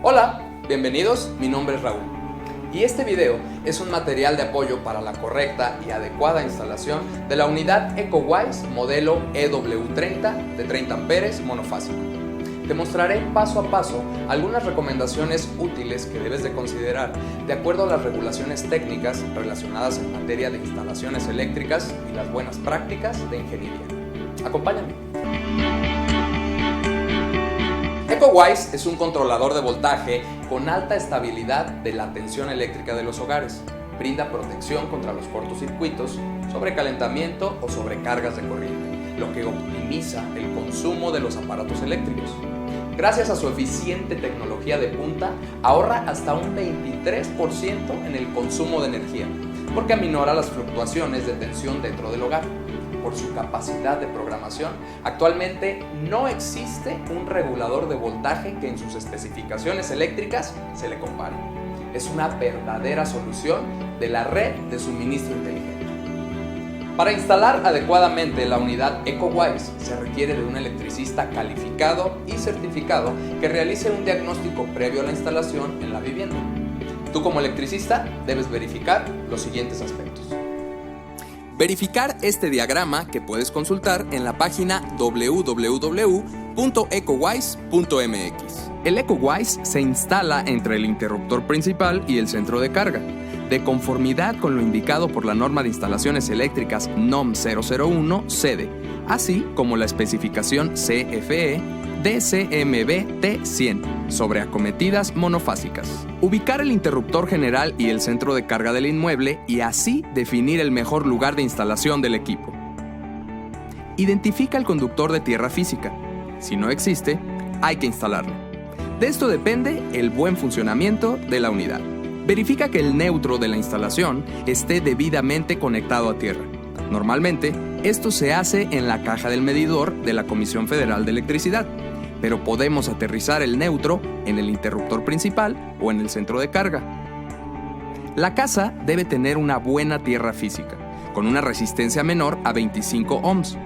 Hola, bienvenidos, mi nombre es Raúl y este video es un material de apoyo para la correcta y adecuada instalación de la unidad EcoWise modelo EW30 de 30 amperes monofásico. Te mostraré paso a paso algunas recomendaciones útiles que debes de considerar de acuerdo a las regulaciones técnicas relacionadas en materia de instalaciones eléctricas y las buenas prácticas de ingeniería. Acompáñame. EcoWise es un controlador de voltaje con alta estabilidad de la tensión eléctrica de los hogares. Brinda protección contra los cortocircuitos, sobrecalentamiento o sobrecargas de corriente, lo que optimiza el consumo de los aparatos eléctricos. Gracias a su eficiente tecnología de punta, ahorra hasta un 23% en el consumo de energía, porque aminora las fluctuaciones de tensión dentro del hogar. Por su capacidad de programación, actualmente no existe un regulador de voltaje que en sus especificaciones eléctricas se le compare. Es una verdadera solución de la red de suministro inteligente. Para instalar adecuadamente la unidad EcoWise se requiere de un electricista calificado y certificado que realice un diagnóstico previo a la instalación en la vivienda. Tú como electricista debes verificar los siguientes aspectos. Verificar este diagrama que puedes consultar en la página www.ecowise.mx. El EcoWise se instala entre el interruptor principal y el centro de carga, de conformidad con lo indicado por la norma de instalaciones eléctricas NOM 001 SEDE, así como la especificación CFE DCMB T100 sobre acometidas monofásicas. Ubicar el interruptor general y el centro de carga del inmueble y así definir el mejor lugar de instalación del equipo. Identifica el conductor de tierra física. Si no existe, hay que instalarlo. De esto depende el buen funcionamiento de la unidad. Verifica que el neutro de la instalación esté debidamente conectado a tierra. Normalmente, esto se hace en la caja del medidor de la Comisión Federal de Electricidad, pero podemos aterrizar el neutro en el interruptor principal o en el centro de carga. La casa debe tener una buena tierra física, con una resistencia menor a 25 ohms.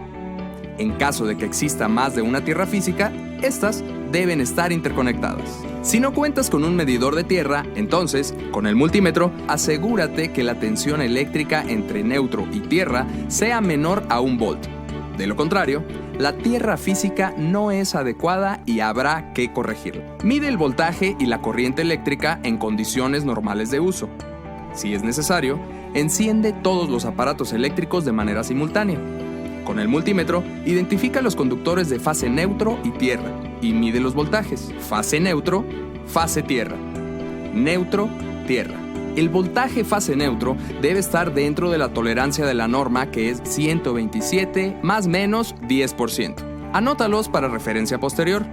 En caso de que exista más de una tierra física, estas deben estar interconectadas. Si no cuentas con un medidor de tierra, entonces, con el multímetro, asegúrate que la tensión eléctrica entre neutro y tierra sea menor a 1 volt. De lo contrario, la tierra física no es adecuada y habrá que corregirla. Mide el voltaje y la corriente eléctrica en condiciones normales de uso. Si es necesario, enciende todos los aparatos eléctricos de manera simultánea. Con el multímetro, identifica los conductores de fase neutro y tierra y mide los voltajes. Fase neutro, fase tierra. Neutro, tierra. El voltaje fase neutro debe estar dentro de la tolerancia de la norma, que es 127 más menos 10%. Anótalos para referencia posterior.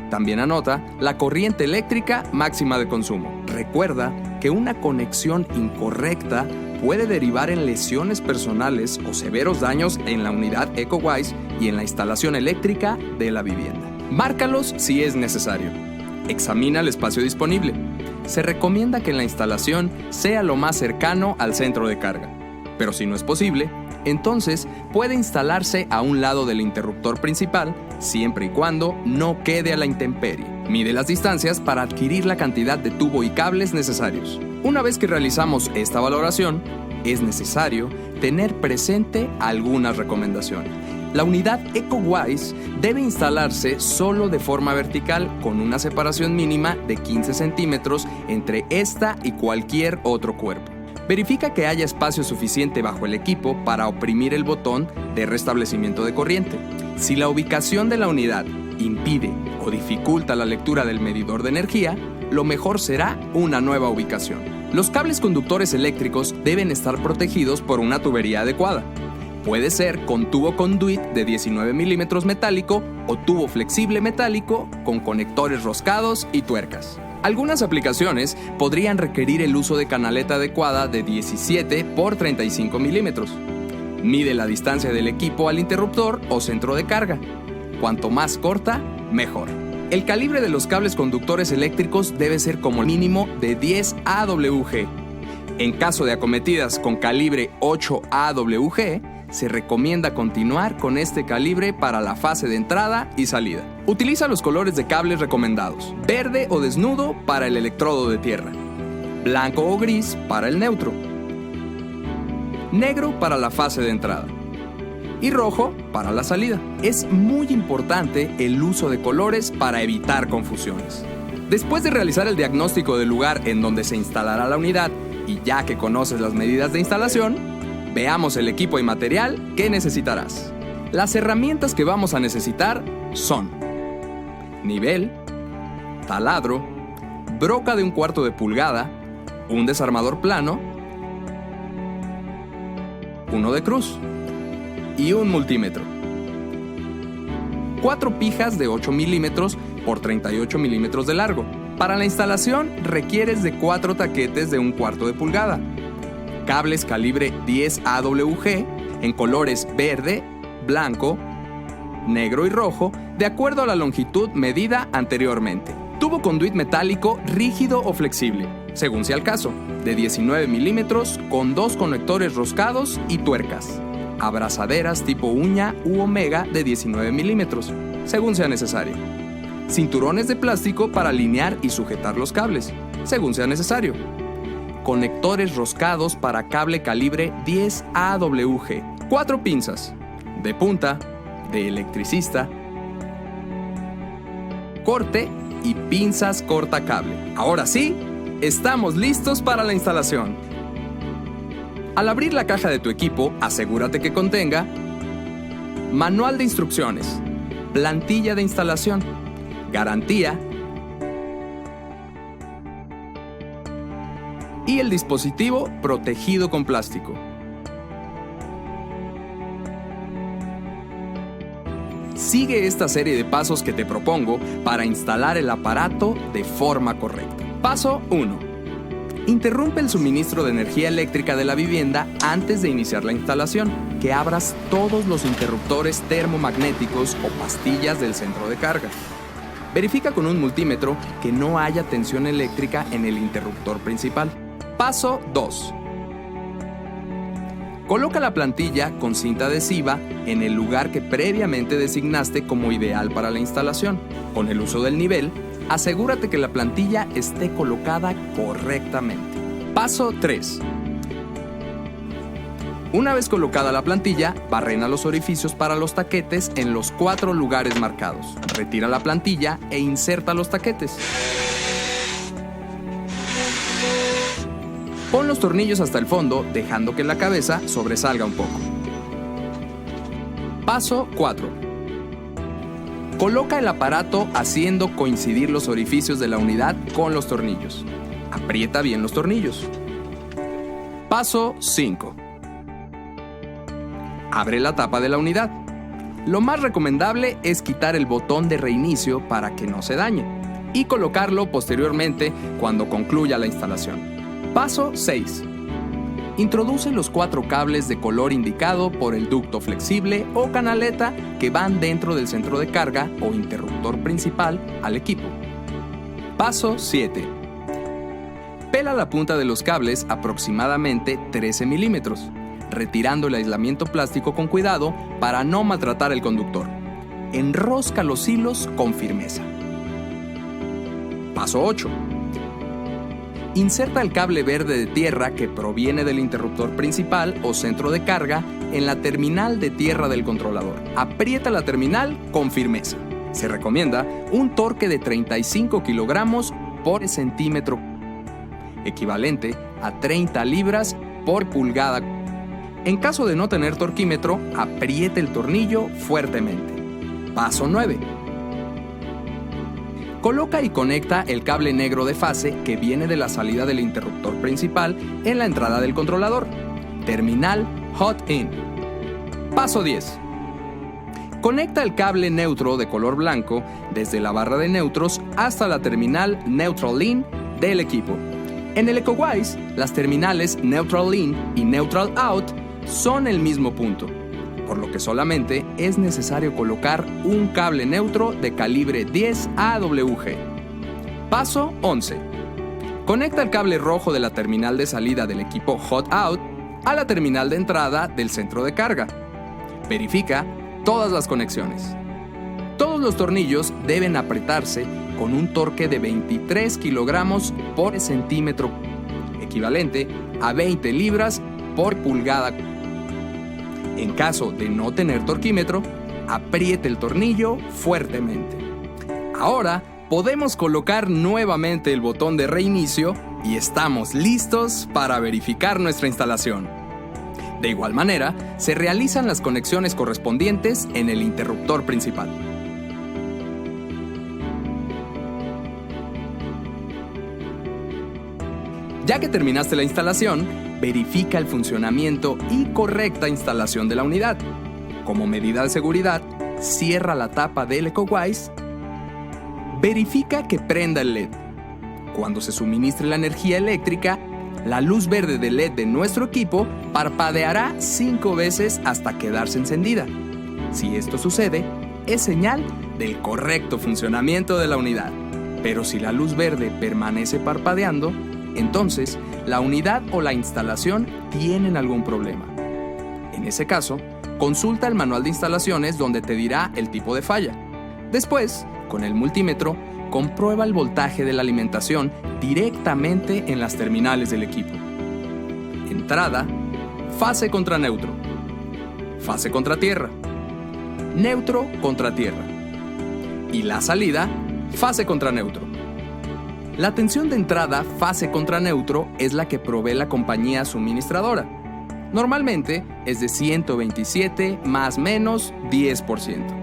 También anota la corriente eléctrica máxima de consumo. Recuerda que una conexión incorrecta puede derivar en lesiones personales o severos daños en la unidad EcoWise y en la instalación eléctrica de la vivienda. Márcalos si es necesario. Examina el espacio disponible. Se recomienda que la instalación sea lo más cercano al centro de carga, pero si no es posible, entonces puede instalarse a un lado del interruptor principal siempre y cuando no quede a la intemperie. Mide las distancias para adquirir la cantidad de tubo y cables necesarios. Una vez que realizamos esta valoración, es necesario tener presente algunas recomendaciones. La unidad EcoWise debe instalarse solo de forma vertical con una separación mínima de 15 centímetros entre esta y cualquier otro cuerpo. Verifica que haya espacio suficiente bajo el equipo para oprimir el botón de restablecimiento de corriente. Si la ubicación de la unidad impide o dificulta la lectura del medidor de energía, lo mejor será una nueva ubicación. Los cables conductores eléctricos deben estar protegidos por una tubería adecuada. Puede ser con tubo conduit de 19 milímetros metálico o tubo flexible metálico con conectores roscados y tuercas. Algunas aplicaciones podrían requerir el uso de canaleta adecuada de 17 por 35 milímetros. Mide la distancia del equipo al interruptor o centro de carga. Cuanto más corta, mejor. El calibre de los cables conductores eléctricos debe ser como mínimo de 10 AWG. En caso de acometidas con calibre 8 AWG, se recomienda continuar con este calibre para la fase de entrada y salida. Utiliza los colores de cables recomendados: verde o desnudo para el electrodo de tierra, blanco o gris para el neutro, negro para la fase de entrada y rojo para la salida. Es muy importante el uso de colores para evitar confusiones. Después de realizar el diagnóstico del lugar en donde se instalará la unidad y ya que conoces las medidas de instalación, veamos el equipo y material que necesitarás. Las herramientas que vamos a necesitar son nivel, taladro, broca de 1/4 de pulgada, un desarmador plano, uno de cruz y un multímetro. 4 pijas de 8 milímetros por 38 milímetros de largo. Para la instalación requieres de 4 taquetes de 1/4 de pulgada, cables calibre 10 AWG en colores verde, blanco, negro y rojo, de acuerdo a la longitud medida anteriormente. Tubo conduit metálico rígido o flexible, según sea el caso, de 19 milímetros con 2 conectores roscados y tuercas. Abrazaderas tipo uña u omega de 19 milímetros, según sea necesario. Cinturones de plástico para alinear y sujetar los cables, según sea necesario. Conectores roscados para cable calibre 10 AWG. 4 pinzas, de punta, de electricista, corte y pinzas cortacable. Ahora sí, estamos listos para la instalación. Al abrir la caja de tu equipo, asegúrate que contenga manual de instrucciones, plantilla de instalación, garantía y el dispositivo protegido con plástico. Sigue esta serie de pasos que te propongo para instalar el aparato de forma correcta. Paso 1. Interrumpe el suministro de energía eléctrica de la vivienda antes de iniciar la instalación. Que abras todos los interruptores termomagnéticos o pastillas del centro de carga. Verifica con un multímetro que no haya tensión eléctrica en el interruptor principal. Paso 2. Coloca la plantilla con cinta adhesiva en el lugar que previamente designaste como ideal para la instalación. Con el uso del nivel, asegúrate que la plantilla esté colocada correctamente. Paso 3. Una vez colocada la plantilla, barrena los orificios para los taquetes en los 4 lugares marcados. Retira la plantilla e inserta los taquetes. Pon los tornillos hasta el fondo, dejando que la cabeza sobresalga un poco. Paso 4. Coloca el aparato haciendo coincidir los orificios de la unidad con los tornillos. Aprieta bien los tornillos. Paso 5. Abre la tapa de la unidad. Lo más recomendable es quitar el botón de reinicio para que no se dañe y colocarlo posteriormente cuando concluya la instalación. Paso 6. Introduce los 4 cables de color indicado por el ducto flexible o canaleta que van dentro del centro de carga o interruptor principal al equipo. Paso 7. Pela la punta de los cables aproximadamente 13 milímetros, retirando el aislamiento plástico con cuidado para no maltratar el conductor. Enrosca los hilos con firmeza. Paso 8. Inserta el cable verde de tierra que proviene del interruptor principal o centro de carga en la terminal de tierra del controlador. Aprieta la terminal con firmeza. Se recomienda un torque de 35 kilogramos por centímetro, equivalente a 30 libras por pulgada. En caso de no tener torquímetro, apriete el tornillo fuertemente. Paso 9. Coloca y conecta el cable negro de fase que viene de la salida del interruptor principal en la entrada del controlador. Terminal Hot In. Paso 10. Conecta el cable neutro de color blanco desde la barra de neutros hasta la terminal Neutral In del equipo. En el EcoWise, las terminales Neutral In y Neutral Out son el mismo punto, por lo que solamente es necesario colocar un cable neutro de calibre 10 AWG. Paso 11. Conecta el cable rojo de la terminal de salida del equipo Hot Out a la terminal de entrada del centro de carga. Verifica todas las conexiones. Todos los tornillos deben apretarse con un torque de 23 kilogramos por centímetro, equivalente a 20 libras por pulgada. En caso de no tener torquímetro, apriete el tornillo fuertemente. Ahora podemos colocar nuevamente el botón de reinicio y estamos listos para verificar nuestra instalación. De igual manera, se realizan las conexiones correspondientes en el interruptor principal. Ya que terminaste la instalación, verifica el funcionamiento y correcta instalación de la unidad. Como medida de seguridad, cierra la tapa del EcoWise. Verifica que prenda el LED. Cuando se suministre la energía eléctrica, la luz verde del LED de nuestro equipo parpadeará 5 veces hasta quedarse encendida. Si esto sucede, es señal del correcto funcionamiento de la unidad. Pero si la luz verde permanece parpadeando, entonces la unidad o la instalación tienen algún problema. En ese caso, consulta el manual de instalaciones donde te dirá el tipo de falla. Después, con el multímetro, comprueba el voltaje de la alimentación directamente en las terminales del equipo. Entrada, fase contra neutro. Fase contra tierra. Neutro contra tierra. Y la salida, fase contra neutro. La tensión de entrada fase contra neutro es la que provee la compañía suministradora. Normalmente es de 127 más menos 10%.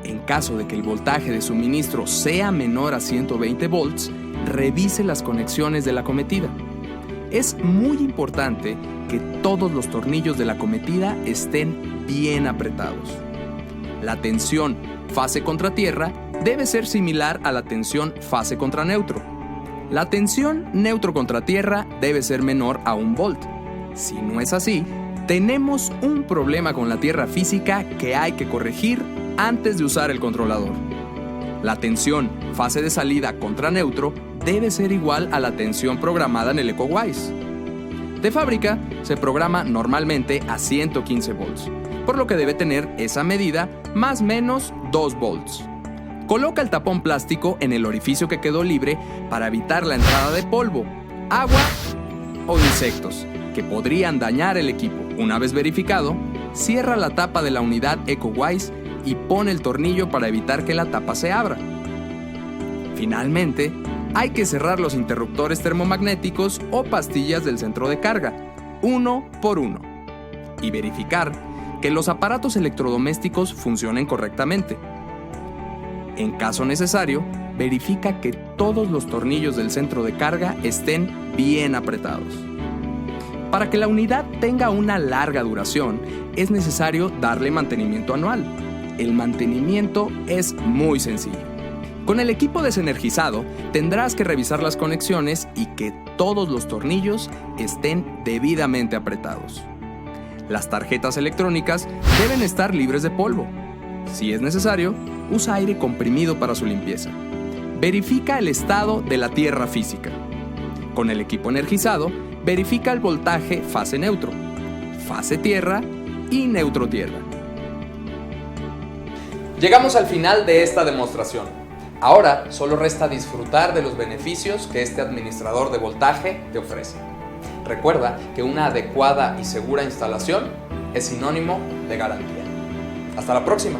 En caso de que el voltaje de suministro sea menor a 120 volts, revise las conexiones de la cometida. Es muy importante que todos los tornillos de la cometida estén bien apretados. La tensión fase contra tierra debe ser similar a la tensión fase contra neutro. La tensión neutro contra tierra debe ser menor a 1 volt. Si no es así, tenemos un problema con la tierra física que hay que corregir antes de usar el controlador. La tensión fase de salida contra neutro debe ser igual a la tensión programada en el EcoWise. De fábrica, se programa normalmente a 115 volts, por lo que debe tener esa medida más o menos 2 volts. Coloca el tapón plástico en el orificio que quedó libre para evitar la entrada de polvo, agua o insectos que podrían dañar el equipo. Una vez verificado, cierra la tapa de la unidad EcoWise y pone el tornillo para evitar que la tapa se abra. Finalmente, hay que cerrar los interruptores termomagnéticos o pastillas del centro de carga, uno por uno, y verificar que los aparatos electrodomésticos funcionen correctamente. En caso necesario, verifica que todos los tornillos del centro de carga estén bien apretados. Para que la unidad tenga una larga duración, es necesario darle mantenimiento anual. El mantenimiento es muy sencillo. Con el equipo desenergizado, tendrás que revisar las conexiones y que todos los tornillos estén debidamente apretados. Las tarjetas electrónicas deben estar libres de polvo. Si es necesario, usa aire comprimido para su limpieza. Verifica el estado de la tierra física. Con el equipo energizado, verifica el voltaje fase neutro, fase tierra y neutro tierra. Llegamos al final de esta demostración. Ahora solo resta disfrutar de los beneficios que este administrador de voltaje te ofrece. Recuerda que una adecuada y segura instalación es sinónimo de garantía. Hasta la próxima.